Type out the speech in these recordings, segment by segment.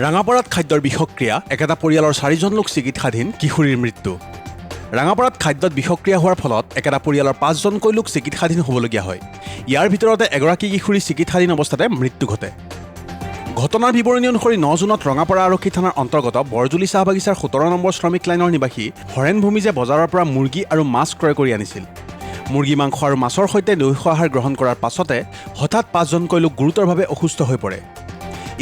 ৰাঙাপাৰাত খাদ্যৰ বিষক্ৰিয়া একেটা পৰিয়ালৰ 4জন লোক চিকিৎসাধীন কিশোৰীৰ মৃত্যু ৰাঙাপাৰাত খাদ্যত বিষক্ৰিয়া হোৱাৰ ফলত একেটা পৰিয়ালৰ 5জনকৈ লোক চিকিৎসাধীন হ'বলগীয়া হয় ইয়াৰ ভিতৰতে এগৰাকী কিশোৰী চিকিৎসাধীন অৱস্থাতে মৃত্যু ঘটে ঘটনাৰ বিৱৰণী অনুসৰি 9 জুনত ৰঙাপাৰা আৰক্ষী থানাৰ অন্তৰ্গত বৰজুলি চাহ বাগিচাৰ 17 নম্বৰ শ্ৰমিক লাইনৰ নিবাসী হৰেণ ভূমিজে বজাৰৰ পৰা মুৰ্গী আৰু মাছ ক্ৰয় কৰি আনিছিল মুৰ্গী মাংস আৰু মাছৰ সৈতে দৈহিক আহাৰ গ্ৰহণ কৰাৰ পাছতে হঠাৎ 5জনকৈ লোক গুৰুতৰভাৱে অসুস্থ হৈ পৰে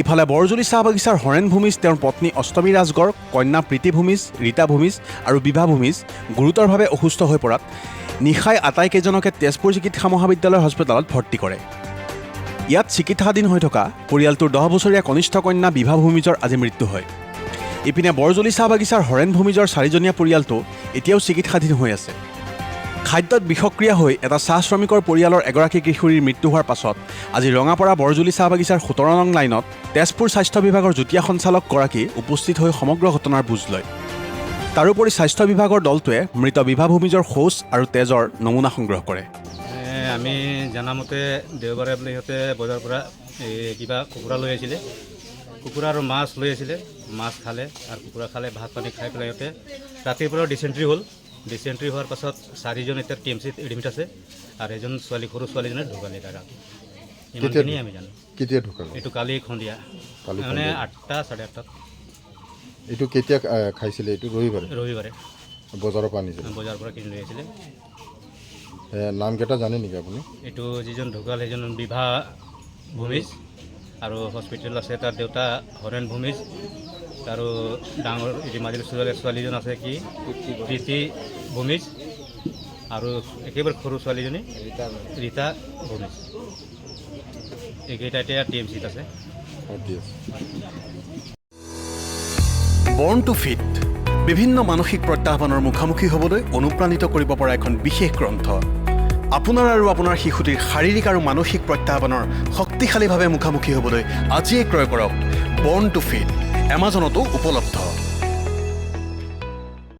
ইফালে বৰজুলি চাহ বাগিচাৰ হৰেণ ভূমিজ তেওঁৰ পত্নী অষ্টমী ৰাজগড় কন্যা প্ৰীতি ভূমিজ ৰীতা ভূমিজ আৰু বিভা ভূমিজ গুৰুতৰভাৱে অসুস্থ হৈ পৰাত নিশাই আটাইকেইজনকে তেজপুৰ চিকিৎসা মহাবিদ্যালয় হস্পিটেলত ভৰ্তি কৰে ইয়াত চিকিৎসাধীন হৈ থকা পৰিয়ালটোৰ 10 বছৰীয়া কনিষ্ঠ কন্যা বিভা ভূমিজৰ আজি মৃত্যু হয় ইপিনে বৰজুলি চাহ বাগিচাৰ হৰেণ ভূমিজৰ 4জনীয়া পৰিয়ালটো এতিয়াও চিকিৎসাধীন হৈ আছে খাদ্যত বিষক্ৰিয়া হৈ এটা চাহ শ্ৰমিকৰ পৰিয়ালৰ এগৰাকী কিশোৰীৰ মৃত্যু হোৱাৰ পাছত আজি ৰঙাপাৰা বৰজুলি চাহ বাগিচাৰ 17 নং লাইনত তেজপুৰ স্বাস্থ্য বিভাগৰ যুটীয়া সঞ্চালকগৰাকী উপস্থিত হৈ সমগ্ৰ ঘটনাৰ বুজ লয় তাৰোপৰি স্বাস্থ্য বিভাগৰ দলটোৱে মৃত বিভা ভূমিজৰ শৌচ আৰু তেজৰ নমুনা সংগ্ৰহ কৰে আমি জানামতে দেওবাৰে বোলে সিহঁতে বজাৰৰ পৰা কিবা কুকুৰা লৈ আহিছিলে কুকুৰা আৰু মাছ লৈ আহিছিলে মাছ খালে আৰু কুকুৰা খালে ভাত পানী খাই পেলাই সিহঁতে ৰাতিৰ পৰা ডিচেণ্ট্ৰি হ'ল ডিচেণ্ট্ৰি হোৱাৰ পাছত 4জন এতিয়া TMCত এডমিট আছে আৰু এজন ছোৱালী সৰু ছোৱালীজনে ঢুকালে তাৰা ইমানখিনি আমি জানো কেতিয়া ঢুকালে এইটো কালি সন্ধিয়া মানে 8টা 8:30 এইটো কেতিয়া খাইছিলে এইটো ৰবিবাৰে বজাৰৰ পৰা আনিছিলে বজাৰৰ পৰা কিনি লৈ আহিছিলে নামকেইটা জানে নেকি আপুনি এইটো যিজন ঢুকাল সেইজন বিভা ভূমিজ আৰু হস্পিটেল আছে তাৰ দেউতা হৰেণ ভূমিজ আৰু ডাঙৰ মাজুলী ছোৱালীজন আছে কি প্ৰীতি ভূমিজ আৰু একেবাৰে সৰু ছোৱালীজনী ৰীতা ভূমিজ এইকেইটা এতিয়া TMCত আছে বৰ্ণ টু ফিট বিভিন্ন মানসিক প্ৰত্যাহ্বানৰ মুখামুখি হ'বলৈ অনুপ্ৰাণিত কৰিব পৰা এখন বিশেষ গ্ৰন্থ আপোনাৰ আৰু আপোনাৰ শিশুটিৰ শাৰীৰিক আৰু মানসিক প্ৰত্যাহ্বানৰ শক্তিশালীভাৱে মুখামুখি হ'বলৈ আজিয়ে ক্ৰয় কৰক বৰ্ণ টু ফিট এমাজনতো উপলব্ধ